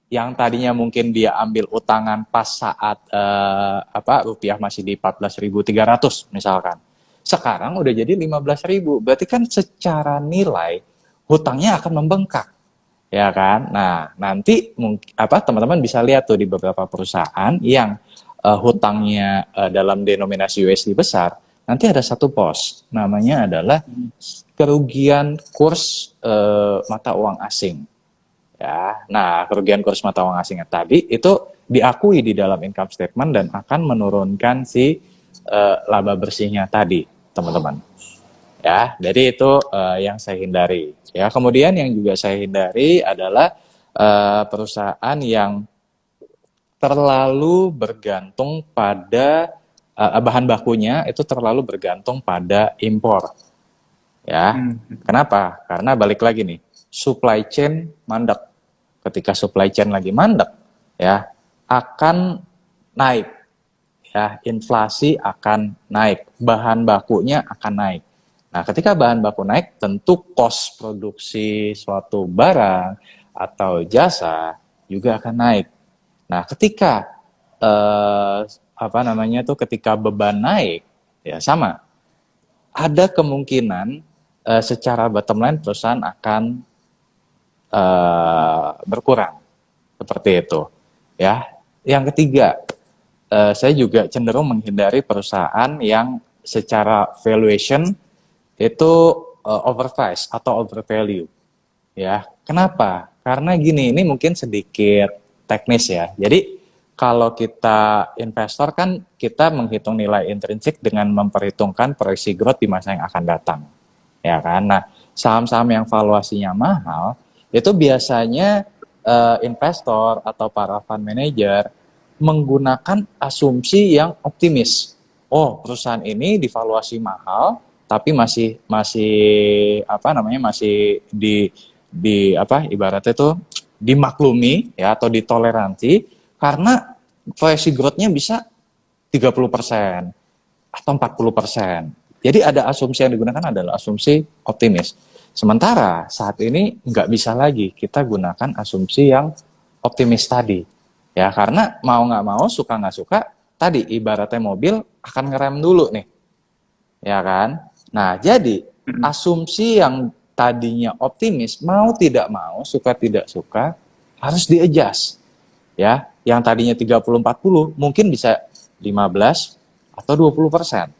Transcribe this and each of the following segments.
yang tadinya mungkin dia ambil utangan pas saat rupiah masih di 14.300 misalkan. Sekarang udah jadi 15.000. Berarti kan secara nilai hutangnya akan membengkak. Ya kan? Nah, nanti teman-teman bisa lihat tuh di beberapa perusahaan yang hutangnya dalam denominasi USD besar, nanti ada satu pos namanya adalah kerugian kurs mata uang asing. Ya, nah kerugian kurs mata uang asingnya tadi itu diakui di dalam income statement dan akan menurunkan si laba bersihnya tadi, teman-teman. Ya, jadi itu yang saya hindari. Ya, kemudian yang juga saya hindari adalah perusahaan yang terlalu bergantung pada bahan bakunya itu terlalu bergantung pada impor. Ya, kenapa? Karena balik lagi nih, supply chain mandek. Ketika supply chain lagi mandek, ya akan naik, ya inflasi akan naik, bahan bakunya akan naik. Nah, ketika bahan baku naik, tentu kos produksi suatu barang atau jasa juga akan naik. Nah, ketika ketika beban naik, ya sama, ada kemungkinan secara bottom line perusahaan akan berkurang seperti itu, ya. Yang ketiga, saya juga cenderung menghindari perusahaan yang secara valuation itu overpriced atau overvalue, ya. Kenapa? Karena gini, ini mungkin sedikit teknis ya. Jadi kalau kita investor kan kita menghitung nilai intrinsik dengan memperhitungkan proyeksi growth di masa yang akan datang, ya kan. Nah, saham-saham yang valuasinya mahal itu biasanya investor atau para fund manager menggunakan asumsi yang optimis. Oh, perusahaan ini divaluasi mahal, tapi masih masih ibaratnya itu dimaklumi ya atau ditoleransi karena proyeksi growth-nya bisa 30% atau 40%. Jadi ada asumsi yang digunakan adalah asumsi optimis. Sementara saat ini nggak bisa lagi kita gunakan asumsi yang optimis tadi. Ya, karena mau nggak mau, suka nggak suka, tadi ibaratnya mobil akan ngerem dulu nih. Ya kan? Nah, jadi asumsi yang tadinya optimis, mau tidak mau, suka tidak suka, harus di-adjust. Ya, yang tadinya 30-40 mungkin bisa 15 atau 20%.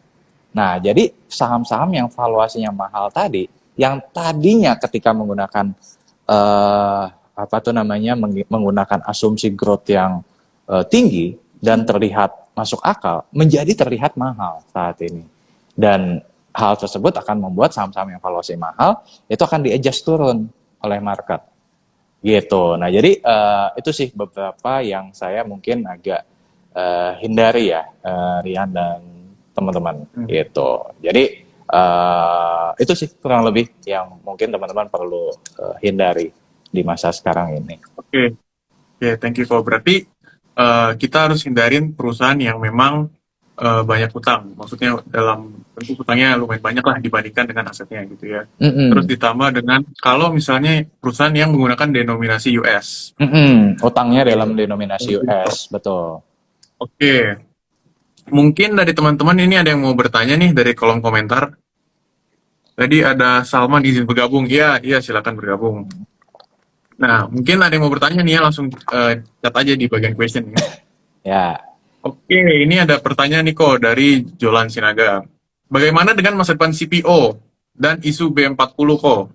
Nah, jadi saham-saham yang valuasinya mahal tadi, yang tadinya ketika menggunakan menggunakan asumsi growth yang tinggi dan terlihat masuk akal, menjadi terlihat mahal saat ini. Dan hal tersebut akan membuat saham-saham yang valuasi mahal itu akan di-adjust turun oleh market. Gitu. Nah, jadi itu sih beberapa yang saya mungkin agak hindari ya, Rian dan teman-teman gitu. Jadi itu sih kurang lebih yang mungkin teman-teman perlu hindari di masa sekarang ini. Oke, thank you Ko. Berarti kita harus hindarin perusahaan yang memang banyak utang. Maksudnya dalam bentuk utangnya lumayan banyak lah dibandingkan dengan asetnya gitu ya. Terus ditambah dengan kalau misalnya perusahaan yang menggunakan denominasi US. Utangnya dalam denominasi US, betul. Oke. Mungkin dari teman-teman ini ada yang mau bertanya nih dari kolom komentar. Tadi ada Salman izin bergabung. Iya, silakan bergabung. Nah, mungkin ada yang mau bertanya nih ya, langsung chat aja di bagian question ya. Ya. Oke, ini ada pertanyaan nih kok dari Jolan Sinaga. Bagaimana dengan masa depan CPO dan isu B40 kok?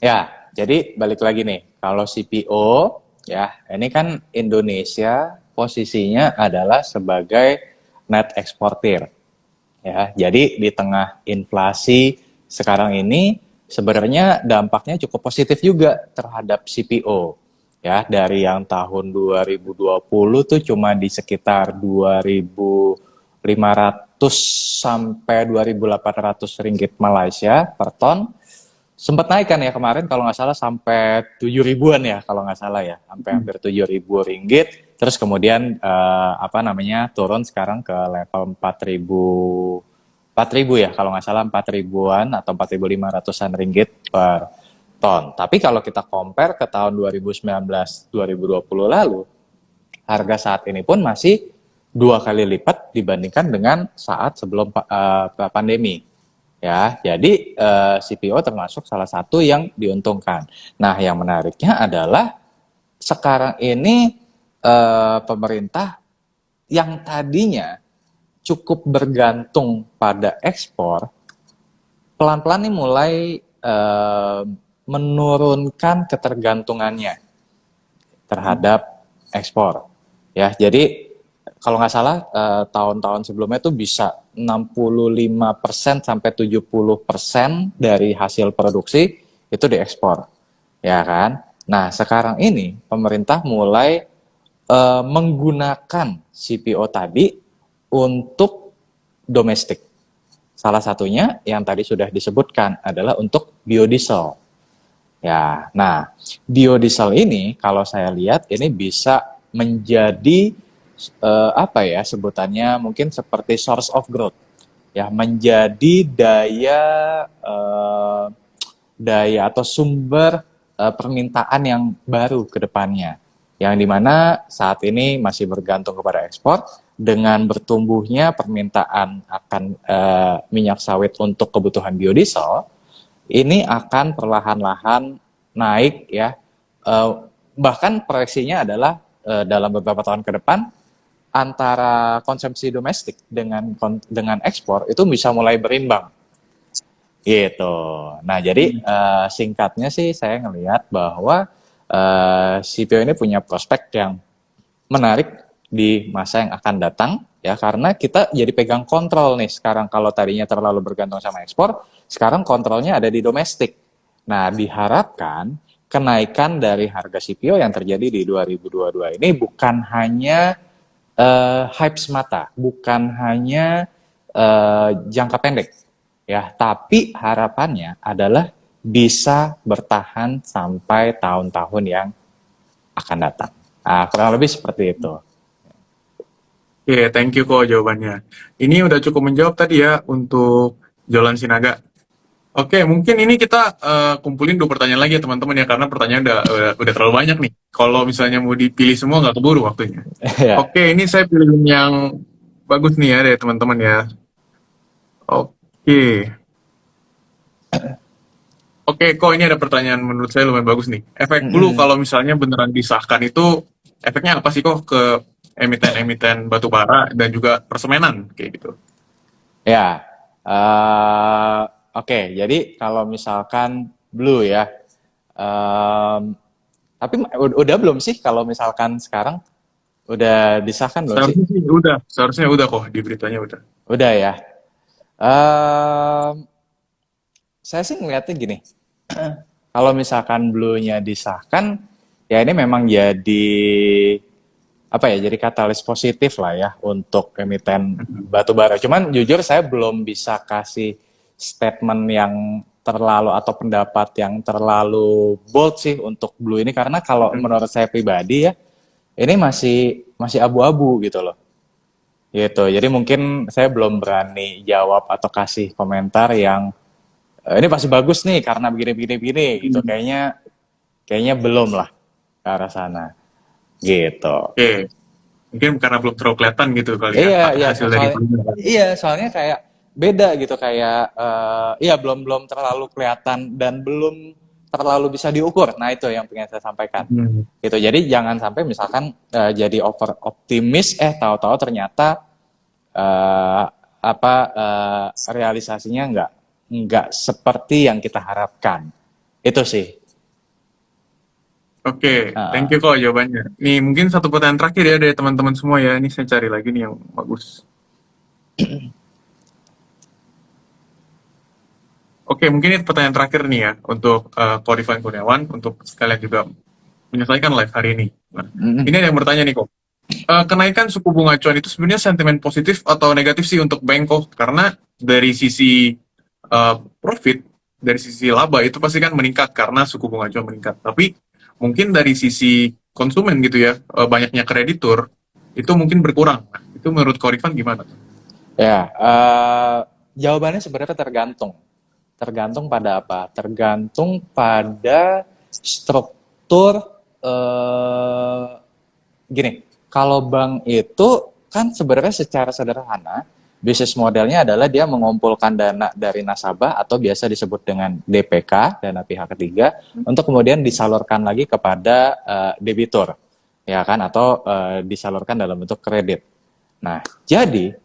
Ya, jadi balik lagi nih. Kalau CPO, ya, ini kan Indonesia posisinya adalah sebagai net eksportir. Ya, jadi di tengah inflasi sekarang ini sebenarnya dampaknya cukup positif juga terhadap CPO. Ya, dari yang tahun 2020 tuh cuma di sekitar 2.500 sampai 2.800 ringgit Malaysia per ton. Sempat naik kan ya kemarin kalau nggak salah sampai 7 ribuan ya kalau nggak salah ya, sampai hampir 7 ribu ringgit. Terus kemudian turun sekarang ke level 4.000 ya kalau nggak salah 4 ribuan atau 4.500-an ringgit per ton. Tapi kalau kita compare ke tahun 2019-2020 lalu, harga saat ini pun masih 2 kali lipat dibandingkan dengan saat sebelum pandemi. Ya, jadi CPO termasuk salah satu yang diuntungkan. Nah, yang menariknya adalah sekarang ini pemerintah yang tadinya cukup bergantung pada ekspor, pelan-pelan nih mulai menurunkan ketergantungannya terhadap ekspor. Ya, jadi kalau nggak salah tahun-tahun sebelumnya tuh bisa 65% sampai 70% dari hasil produksi itu diekspor, ya kan? Nah, sekarang ini pemerintah mulai menggunakan CPO tadi untuk domestik. Salah satunya yang tadi sudah disebutkan adalah untuk biodiesel. Ya, nah biodiesel ini kalau saya lihat ini bisa menjadi apa ya sebutannya mungkin seperti source of growth, ya menjadi daya atau sumber permintaan yang baru ke depannya, yang dimana saat ini masih bergantung kepada ekspor. Dengan bertumbuhnya permintaan akan minyak sawit untuk kebutuhan biodiesel, ini akan perlahan-lahan naik ya. Bahkan proyeksinya adalah dalam beberapa tahun ke depan antara konsumsi domestik dengan ekspor itu bisa mulai berimbang. Gitu. Nah, jadi singkatnya sih saya ngelihat bahwa CPO ini punya prospek yang menarik di masa yang akan datang, ya, karena kita jadi pegang kontrol nih sekarang. Kalau tadinya terlalu bergantung sama ekspor, sekarang kontrolnya ada di domestik. Nah, diharapkan kenaikan dari harga CPO yang terjadi di 2022 ini bukan hanya hype semata, bukan hanya jangka pendek, ya, tapi harapannya adalah bisa bertahan sampai tahun-tahun yang akan datang. Nah, kurang lebih seperti itu. Oke, thank you kok jawabannya. Ini udah cukup menjawab tadi ya untuk Jolan Sinaga. Oke, mungkin ini kita kumpulin 2 pertanyaan lagi ya teman-teman ya, karena pertanyaan udah terlalu banyak nih. Kalau misalnya mau dipilih semua nggak keburu waktunya. Ya. Oke, ini saya pilih yang bagus nih ya dari teman-teman ya. Oke. Oke, kok ini ada pertanyaan menurut saya lumayan bagus nih. Efek blue kalau misalnya beneran disahkan itu efeknya apa sih kok ke emiten-emiten batu bara dan juga persemenan kayak gitu? Ya, oke. Jadi kalau misalkan blue ya, tapi udah belum sih kalau misalkan sekarang udah disahkan belum sih? Seharusnya sih seharusnya udah kok di beritanya udah. Udah ya. Em, saya sih ngeliatnya gini, kalau misalkan blue-nya disahkan, ya ini memang jadi apa ya? Jadi katalis positif lah ya untuk emiten batu bara. Cuman jujur saya belum bisa kasih statement yang terlalu atau pendapat yang terlalu bold sih untuk blue ini, karena kalau menurut saya pribadi ya ini masih abu-abu gitu loh. Gitu. Jadi mungkin saya belum berani jawab atau kasih komentar yang ini pasti bagus nih karena begini gitu. Kayaknya belum lah ke arah sana. Gitu. Oke, mungkin karena belum terlalu kelihatan gitu kali ya Iya, hasil dari soalnya kayak beda gitu, kayak iya belum terlalu kelihatan dan belum terlalu bisa diukur. Nah, itu yang pengen saya sampaikan. Gitu. Jadi jangan sampai misalkan jadi over optimis tahu-tahu ternyata realisasinya nggak seperti yang kita harapkan. Itu sih. Oke, thank you kok jawabannya. Nih mungkin 1 pertanyaan terakhir ya dari teman-teman semua ya. Ini saya cari lagi nih yang bagus. Oke, mungkin ini pertanyaan terakhir nih ya untuk Kodifan Kurniawan untuk sekalian juga menyelesaikan live hari ini. Nah, ini ada yang bertanya nih kok. Kenaikan suku bunga acuan itu sebenarnya sentimen positif atau negatif sih untuk bank kok? Karena dari sisi profit, dari sisi laba itu pasti kan meningkat karena suku bunga acuan meningkat. Tapi mungkin dari sisi konsumen gitu ya, banyaknya kreditur itu mungkin berkurang. Nah, itu menurut Korifan gimana? Ya, jawabannya sebenarnya tergantung. Tergantung pada apa? Tergantung pada struktur eh, gini. Kalau bank itu kan sebenarnya secara sederhana bisnis modelnya adalah dia mengumpulkan dana dari nasabah atau biasa disebut dengan DPK, dana pihak ketiga, untuk kemudian disalurkan lagi kepada debitur, ya kan, atau disalurkan dalam bentuk kredit. Nah, jadi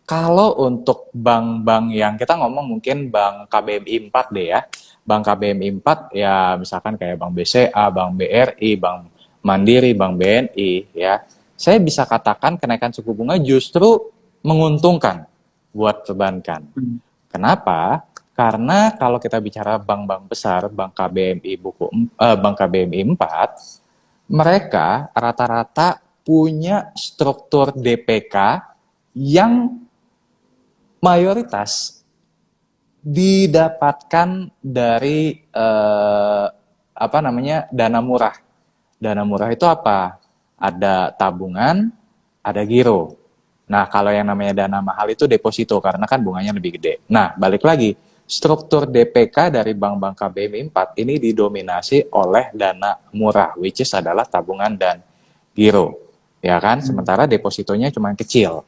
kalau untuk bank-bank yang kita ngomong mungkin bank KBMI 4 deh ya. Bank KBMI 4 ya misalkan kayak Bank BCA, Bank BRI, Bank Mandiri, Bank BNI ya. Saya bisa katakan kenaikan suku bunga justru menguntungkan buat perbankan. Kenapa? Karena kalau kita bicara bank-bank besar, Bank KBMI Bank KBMI 4, mereka rata-rata punya struktur DPK yang mayoritas didapatkan dari dana murah. Dana murah itu apa? Ada tabungan, ada giro. Nah, kalau yang namanya dana mahal itu deposito karena kan bunganya lebih gede. Nah, balik lagi, struktur DPK dari bank-bank KBMI 4 ini didominasi oleh dana murah, which is adalah tabungan dan giro. Ya kan? Sementara depositonya cuma kecil.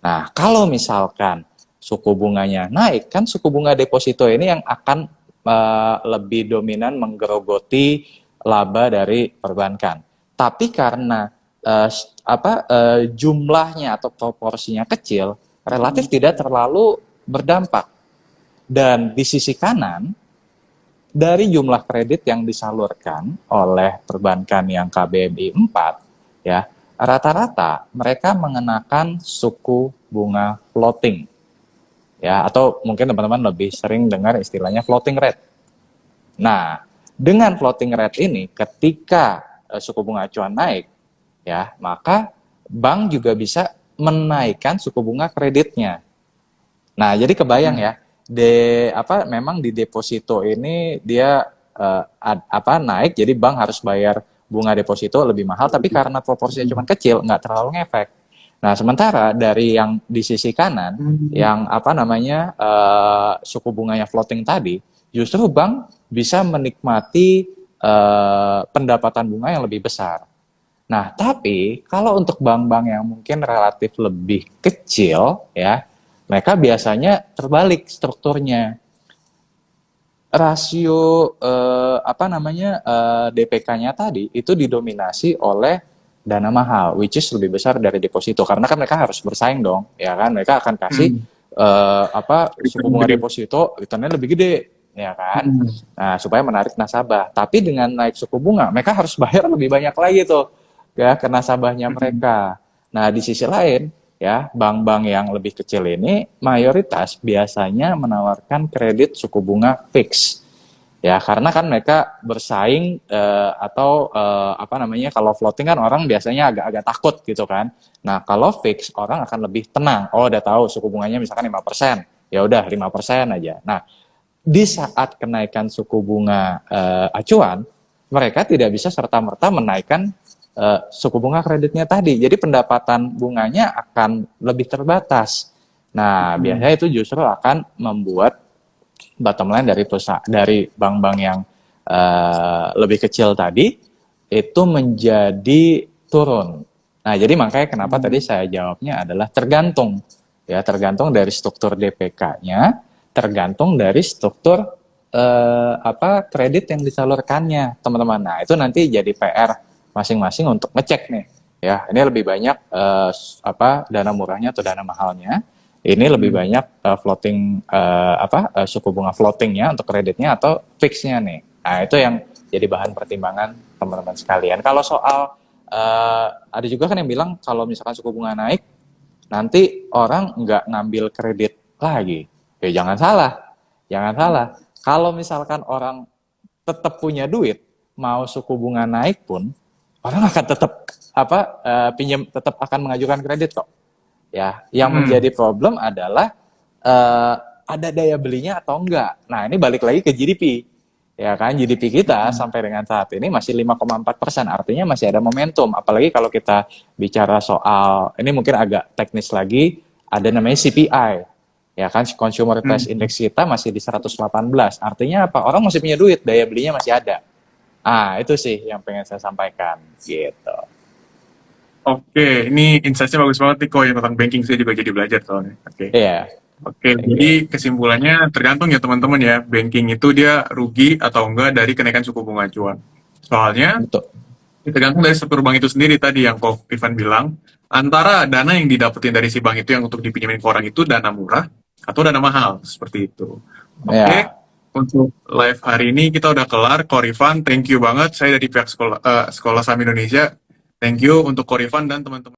Nah, kalau misalkan suku bunganya naik, kan suku bunga deposito ini yang akan lebih dominan menggerogoti laba dari perbankan. Tapi karena jumlahnya atau proporsinya kecil, relatif tidak terlalu berdampak. Dan di sisi kanan, dari jumlah kredit yang disalurkan oleh perbankan yang KBMI 4, ya, rata-rata mereka mengenakan suku bunga floating. Ya, atau mungkin teman-teman lebih sering dengar istilahnya floating rate. Nah, dengan floating rate ini ketika suku bunga acuan naik, ya, maka bank juga bisa menaikkan suku bunga kreditnya. Nah, jadi kebayang ya, memang di deposito ini dia naik, jadi bank harus bayar bunga deposito lebih mahal, tapi karena proporsinya cuma kecil, nggak terlalu ngefek. Nah, sementara dari yang di sisi kanan, yang suku bunganya floating tadi, justru bank bisa menikmati pendapatan bunga yang lebih besar. Nah, tapi kalau untuk bank-bank yang mungkin relatif lebih kecil, ya, mereka biasanya terbalik strukturnya. Rasio DPK-nya tadi itu didominasi oleh dana mahal, which is lebih besar dari deposito, karena kan mereka harus bersaing dong, ya kan, mereka akan kasih suku bunga deposito returnnya lebih gede, ya kan, nah supaya menarik nasabah. Tapi dengan naik suku bunga, mereka harus bayar lebih banyak lagi tuh, ya, ke nasabahnya mereka. Nah di sisi lain, ya, bank-bank yang lebih kecil ini mayoritas biasanya menawarkan kredit suku bunga fix. Ya, karena kan mereka bersaing kalau floating kan orang biasanya agak-agak takut gitu kan. Nah, kalau fix orang akan lebih tenang. Oh, udah tahu suku bunganya misalkan 5%. Ya udah 5% aja. Nah, di saat kenaikan suku bunga acuan, mereka tidak bisa serta-merta menaikkan suku bunga kreditnya tadi. Jadi pendapatan bunganya akan lebih terbatas. Nah, biasanya itu justru akan membuat bottom line dari bank-bank yang lebih kecil tadi itu menjadi turun. Nah, jadi makanya kenapa tadi saya jawabnya adalah tergantung, ya, tergantung dari struktur DPK-nya, tergantung dari struktur kredit yang disalurkannya, teman-teman. Nah, itu nanti jadi PR masing-masing untuk ngecek nih, ya, ini lebih banyak dana murahnya atau dana mahalnya. Ini lebih banyak suku bunga floatingnya untuk kreditnya atau fixnya nih. Nah, itu yang jadi bahan pertimbangan teman-teman sekalian. Kalau soal ada juga kan yang bilang kalau misalkan suku bunga naik, nanti orang nggak ngambil kredit lagi. Ya jangan salah. Kalau misalkan orang tetap punya duit, mau suku bunga naik pun, orang akan tetap tetap akan mengajukan kredit kok. Ya, yang menjadi problem adalah ada daya belinya atau enggak. Nah, ini balik lagi ke GDP. Ya kan, GDP kita sampai dengan saat ini masih 5,4%, artinya masih ada momentum. Apalagi kalau kita bicara soal, ini mungkin agak teknis lagi, ada namanya CPI. Ya kan, consumer price Hmm. index kita masih di 118. Artinya apa? Orang masih punya duit, daya belinya masih ada. Ah, itu sih yang pengen saya sampaikan. Gitu. Oke, ini insight-nya bagus banget nih kok yang tentang banking saya juga jadi belajar soalnya. Oke. Iya, Oke, thank you. jadi kesimpulannya tergantung ya teman-teman ya, banking itu dia rugi atau enggak dari kenaikan suku bunga acuan. Soalnya Betul. tergantung dari struktur bank itu sendiri tadi yang Ko Ivan bilang, antara dana yang didapetin dari si bank itu yang untuk dipinjemin ke orang itu dana murah atau dana mahal, seperti itu. Oke, Ya. untuk live hari ini kita udah kelar. Ko Ivan, thank you banget. Saya dari pihak sekolah Saham Indonesia. Thank you untuk Ko Ivan dan teman-teman.